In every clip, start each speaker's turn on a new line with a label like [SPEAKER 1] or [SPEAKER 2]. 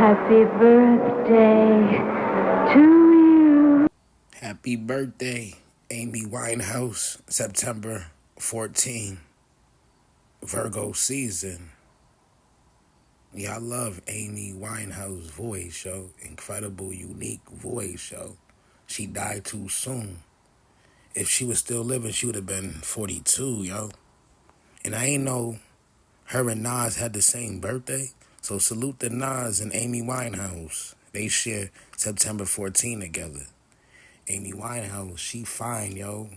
[SPEAKER 1] Happy birthday to you.
[SPEAKER 2] Happy birthday, Amy Winehouse, September 14, Virgo season. Yeah, I love Amy Winehouse's voice, yo. Incredible, unique voice, yo. She died too soon. If she was still living, she would have been 42, yo. And I ain't know her and Nas had the same birthday. So salute to Nas and Amy Winehouse. They share September 14 together. Amy Winehouse, she fine, yo.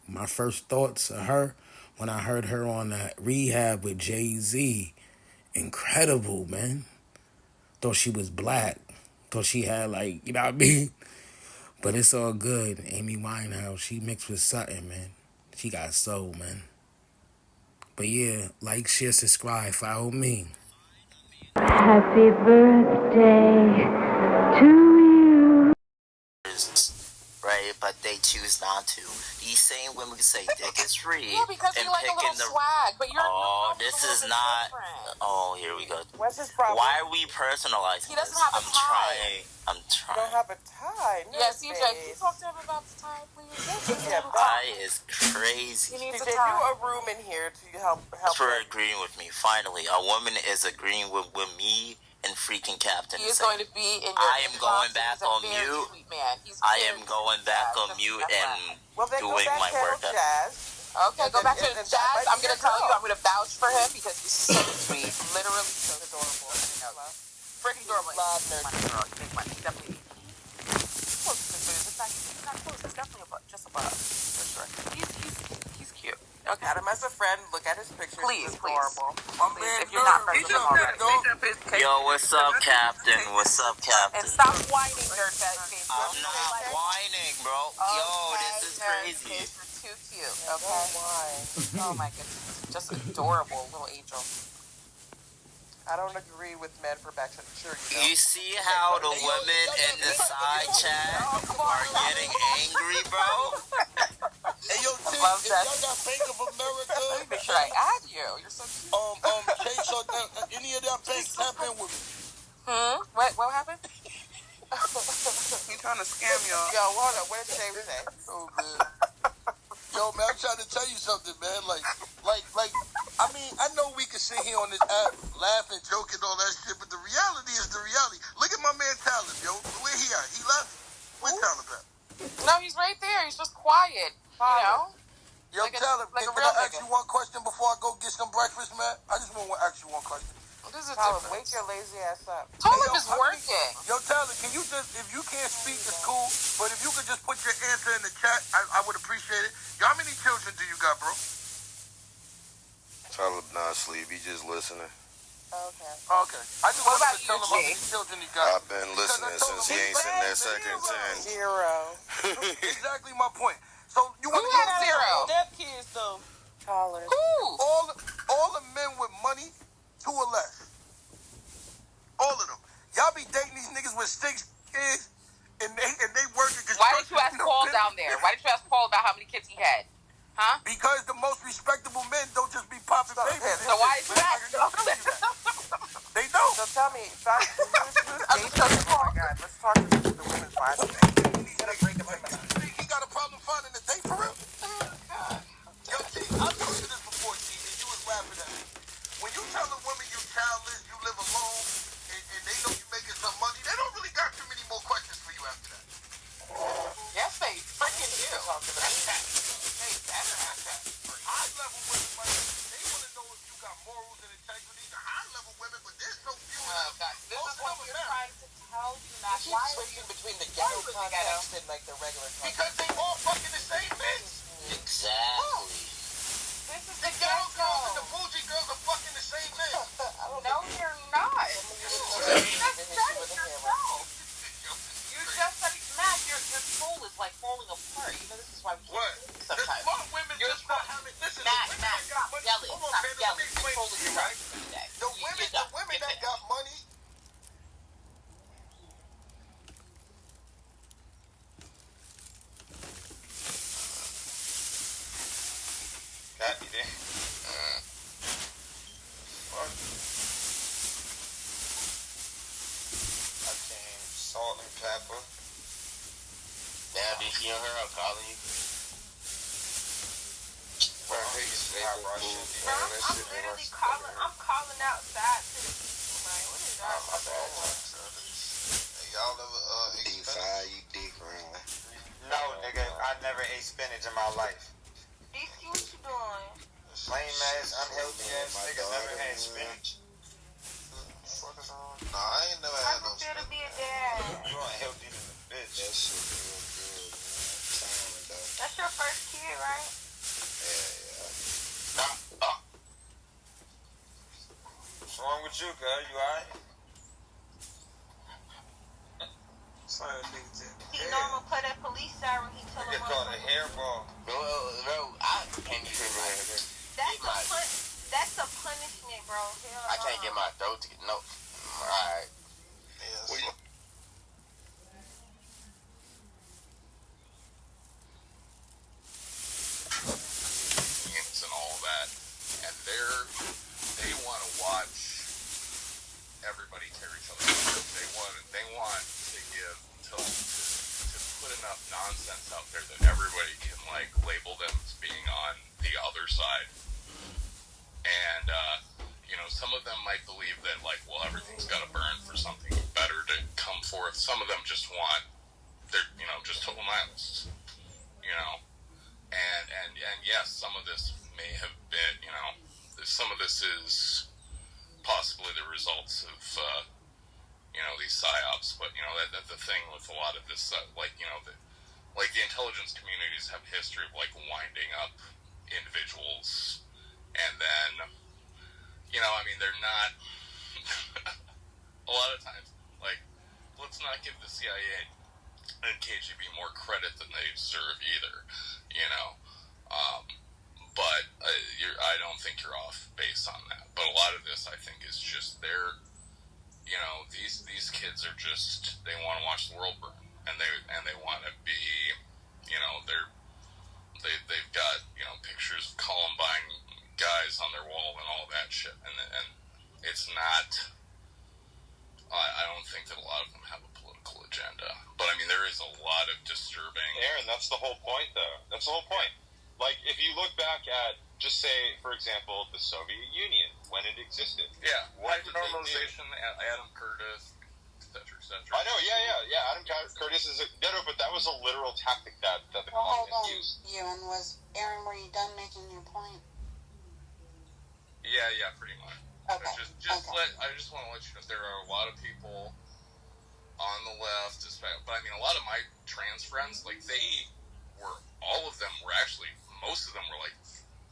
[SPEAKER 2] My first thoughts of her when I heard her on that Rehab with Jay-Z. Incredible, man. Thought she was black. Thought she had like, you know what I mean? But it's all good. Amy Winehouse, she mixed with something, man. She got soul, man. But yeah, like, share, subscribe, follow me.
[SPEAKER 1] Happy birthday to you.
[SPEAKER 3] Right, but they choose not to. These same women say dick is free.
[SPEAKER 4] Yeah, because
[SPEAKER 3] and
[SPEAKER 4] you like a little swag, but you're.
[SPEAKER 3] Oh, this is not.
[SPEAKER 4] Different.
[SPEAKER 3] Oh, here we go.
[SPEAKER 4] What's his problem?
[SPEAKER 3] Why are we personalizing?
[SPEAKER 4] He doesn't
[SPEAKER 3] this?
[SPEAKER 4] have a tie.
[SPEAKER 3] I'm trying.
[SPEAKER 4] You don't have a tie. No, yeah, CJ, can you talk to him about the tie, please? Yeah,
[SPEAKER 3] tie is crazy.
[SPEAKER 4] He needs CJ, do a room in here to help.
[SPEAKER 3] For agreeing with me. Finally, a woman is agreeing with me. And freaking Captain.
[SPEAKER 4] He is going to be in your
[SPEAKER 3] I am going back on mute. I am going back on mute and doing my work.
[SPEAKER 4] Okay, go back to Jazz. I'm going to tell you, I'm going to vouch for him because he's so sweet. Literally so adorable. Freaking adorable. Love nerd. Big money. Definitely. Close to food. It's not close. It's definitely just above. For sure. He's cute. Okay. Got him as a friend. Look at his pictures. Please. Adorable. Please, if you're not friends with him already.
[SPEAKER 3] Yo, what's up, Captain? What's up, Captain?
[SPEAKER 4] And stop whining, dirtbag face.
[SPEAKER 3] I'm not whining, bro. Yo, this is crazy.
[SPEAKER 4] You're too cute. Okay. Oh my goodness. Just adorable little angel. I don't agree with men for back. Sure,
[SPEAKER 3] you see how the women in the side chat are getting angry, bro?
[SPEAKER 5] Hey, yo, T, if y'all got Bank of America,
[SPEAKER 4] make sure I add you. You're so cute.
[SPEAKER 5] Chase or any of them banks tap in with me.
[SPEAKER 4] What happened? He's trying to scam y'all. Yo, hold on. What did Dave say?
[SPEAKER 5] Oh, good. Yo, man, I'm trying to tell you something, man. Like, I mean, I know we can sit here on this app, laugh and joke and all that shit, but the reality is the reality. Look at my man Talib, yo. Where he at? He left? Where's Talib at?
[SPEAKER 4] No, he's right there. He's just quiet. You know?
[SPEAKER 5] Yo, Talib, can I ask you one question before I go get some breakfast, man? I just want to ask you one question.
[SPEAKER 4] This is Talib, wake your lazy ass up. Talib is working.
[SPEAKER 5] Yo, Talib, can you just, if you can't speak, it's cool, but if you could just put your answer in the chat, I would appreciate it. Yo, how many children do you got, bro?
[SPEAKER 6] Talib not asleep, he just listening.
[SPEAKER 5] Okay. I just wanted to tell him how many children he got.
[SPEAKER 6] I've been listening since he ain't sitting there second 10.
[SPEAKER 4] Zero.
[SPEAKER 5] Exactly my point. So you want to
[SPEAKER 4] get zero?
[SPEAKER 5] Step kids though.
[SPEAKER 4] Taller.
[SPEAKER 5] All the men with money, 2 or less. All of them. Y'all be dating these niggas with 6 kids, and they working.
[SPEAKER 4] Why did you ask Paul down there? Why did you ask Paul about how many kids he had? Huh?
[SPEAKER 5] Because the most respectable men don't just be popping babies.
[SPEAKER 4] So why did you ask?
[SPEAKER 5] They don't.
[SPEAKER 4] So tell me, oh my God, let's talk to the women's lives today.
[SPEAKER 5] He got a problem finding a date for real? Yo, T, I've told you this before, T, and you was laughing at me. When you tell a woman you childless, you live alone, and they know you making some money, they don't really got too many more questions for you after that.
[SPEAKER 4] Yes, they freaking do.
[SPEAKER 5] High level women, they want to know if you got morals and integrity. The high level women, but there's so few of them.
[SPEAKER 4] This is what you're trying to tell you, Matt. Why switching between the ghetto context and like the regular context?
[SPEAKER 5] Because they all fucking the same bitch.
[SPEAKER 3] Exactly.
[SPEAKER 4] This is
[SPEAKER 5] the ghetto girls and the bougie girls are fucking the same men.
[SPEAKER 4] No, you're not. You just said it yourself. You just said it. Matt, your soul is like falling apart. You know, this is why we can't sometimes.
[SPEAKER 5] Smart women just not having, listen,
[SPEAKER 4] Matt, yelling. Stop yelling.
[SPEAKER 5] The women that got money.
[SPEAKER 6] Cat, you there? What? salt and pepper.
[SPEAKER 3] Now, did you hear her calling you?
[SPEAKER 6] Bro, I hate snake
[SPEAKER 4] Bro, I'm literally calling outside to the people. Like, what is that?
[SPEAKER 6] My bad. Hey, y'all ever eat spinach?
[SPEAKER 7] you dick around.
[SPEAKER 8] No, nigga, I never ate spinach in my life.
[SPEAKER 4] DC, what you doing?
[SPEAKER 8] Lame ass, unhealthy ass niggas never had spinach.
[SPEAKER 6] Nah, I ain't never had no
[SPEAKER 4] How's it feel to
[SPEAKER 6] spinach.
[SPEAKER 4] be a dad?
[SPEAKER 8] You unhealthy than a bitch.
[SPEAKER 7] That shit real good, man. Telling me though.
[SPEAKER 4] That's your first kid, right?
[SPEAKER 7] Yeah.
[SPEAKER 8] What's wrong with you, girl? You alright? Sorry, nigga.
[SPEAKER 4] He know I'ma play that police siren. He tell
[SPEAKER 8] Nigga
[SPEAKER 4] him
[SPEAKER 8] called a hairball.
[SPEAKER 3] No, I can't even
[SPEAKER 4] that's a punishment, bro. Hell
[SPEAKER 3] I can't get my throat to get no. Alright.
[SPEAKER 6] Yeah,
[SPEAKER 9] And all that, and they want to watch everybody tear each other apart. They want to put enough nonsense out there that everybody can like label them as being on the other side. And some of them might believe that like, well, everything's got to burn for something better to come forth. Some of them just want they're just total nihilists. And yes, some of this may have been, some of this is possibly the results of, these psyops, but, that the thing with a lot of this, the intelligence communities have a history of, like, winding up individuals, and then, they're not, a lot of times, like, let's not give the CIA and KGB more credit than they deserve either, but I don't think you're off base on that. But a lot of this, I think, is just these kids are just, they want to watch the world burn, and they want to be, they've got pictures of Columbine guys on their wall and all that shit, and it's not. I don't think that a lot of them have a political agenda, but there is a lot of disturbing.
[SPEAKER 10] Aaron, that's the whole point, though. That's the whole point. Like, if you look back at, just say, for example, the Soviet Union, when it existed.
[SPEAKER 9] Yeah,
[SPEAKER 10] what
[SPEAKER 9] like normalization, Adam Curtis, etc., etc.
[SPEAKER 10] I know, yeah. Adam Curtis is but that was a literal tactic that the
[SPEAKER 11] hold on,
[SPEAKER 10] communists used.
[SPEAKER 11] Ewan, Aaron, were you done making your point?
[SPEAKER 9] Yeah, pretty much.
[SPEAKER 11] Okay.
[SPEAKER 9] I just want to let you know there are a lot of people on the left, but a lot of my trans friends, like all of them were actually, most of them were like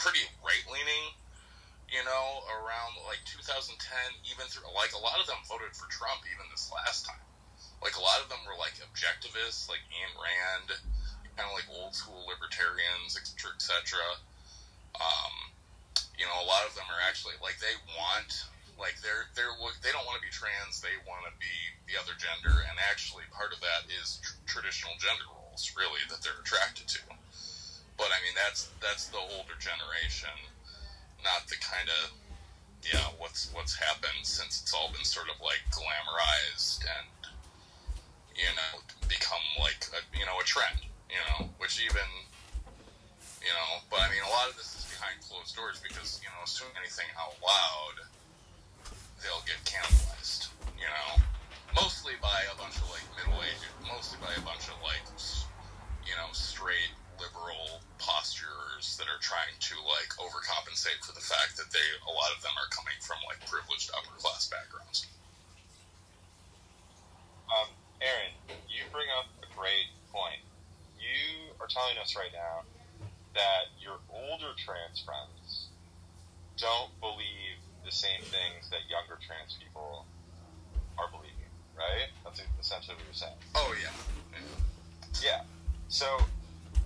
[SPEAKER 9] pretty right-leaning, around like 2010, even through, like a lot of them voted for Trump even this last time. Like a lot of them were like objectivists, like Ayn Rand, kind of like old school libertarians, etc., etc. A lot of them are actually like they want, like they don't want to be trans, they want to be the other gender, and actually part of that is traditional gender roles, really, that they're attracted to. But that's the older generation, not the kind of what's happened since it's all been sort of like glamorized and become like a trend, which even but a lot of this is behind closed doors because assuming anything out loud, they'll get cannibalized, mostly by a bunch of like middle-aged, mostly by a bunch of like straight liberal posturers that are trying to like overcompensate for the fact that a lot of them are coming from like privileged upper class backgrounds.
[SPEAKER 10] Aaron, you bring up a great point. You are telling us right now that your older trans friends don't believe the same things that younger trans people are believing, right? That's essentially what you're saying.
[SPEAKER 9] Oh yeah.
[SPEAKER 10] Yeah. So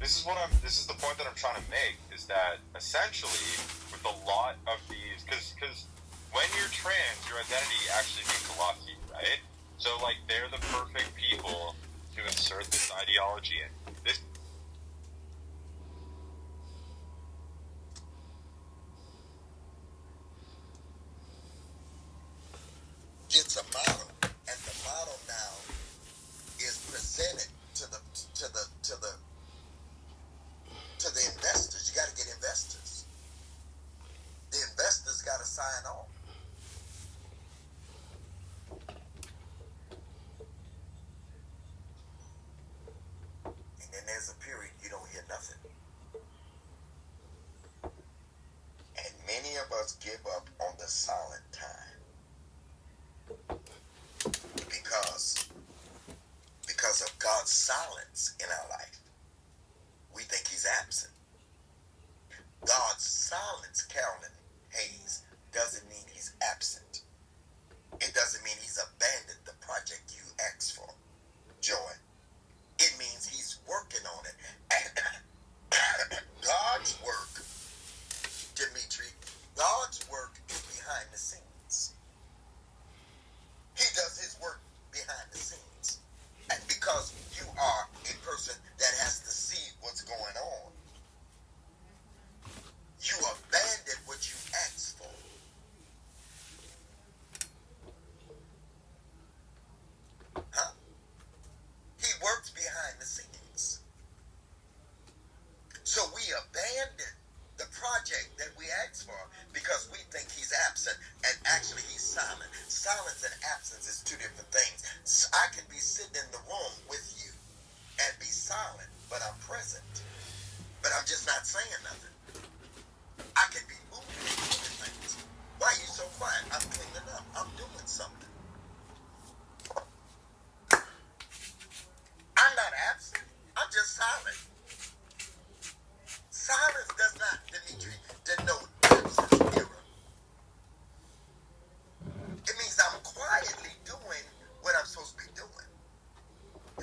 [SPEAKER 10] this is the point that I'm trying to make, is that essentially with a lot of these, because when you're trans, your identity actually means a lot to you, right? So like they're the perfect people to insert this ideology in. This
[SPEAKER 7] Gets a model, and the model now
[SPEAKER 5] nothing. And many of us give up on the silent time because of God's silence in our life. We think he's absent. God's silence, Carolyn Hayes, doesn't mean he's absent. It doesn't mean he's abandoned the project you asked for, Joy. It means he's working on it. And God's work, Dimitri, God's work is behind the scenes. He does his work behind the scenes. And because you are a person that has to see what's going on, you abandon what you asked for. Huh? He works behind the scenes. So we abandon the project that we asked for because we think he's absent, and actually he's silent. Silence and absence is two different things. So I can be sitting in the room with you and be silent, but I'm present. But I'm just not saying nothing. I can be moving and doing things. Why are you so quiet? I'm cleaning up. I'm doing something. I'm not absent. I'm just silent. Silence does not, Dimitri, denote absence, era. It means I'm quietly doing what I'm supposed to be doing.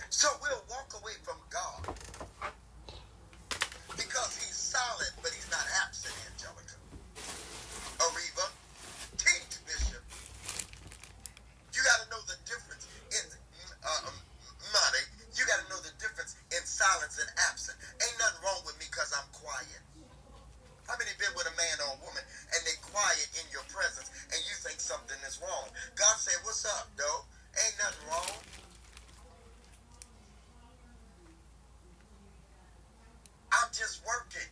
[SPEAKER 5] So we'll walk away from God because he's silent, but he's not absent, Angelica. Ariva, teach, Bishop. You got to know the difference in, Monty, you got to know the difference in silence and absent. Ain't nothing wrong with me because I'm quiet. How many been with a man or a woman and they quiet in your presence and you think something is wrong? God said, what's up, though? Ain't nothing wrong. I'm just working.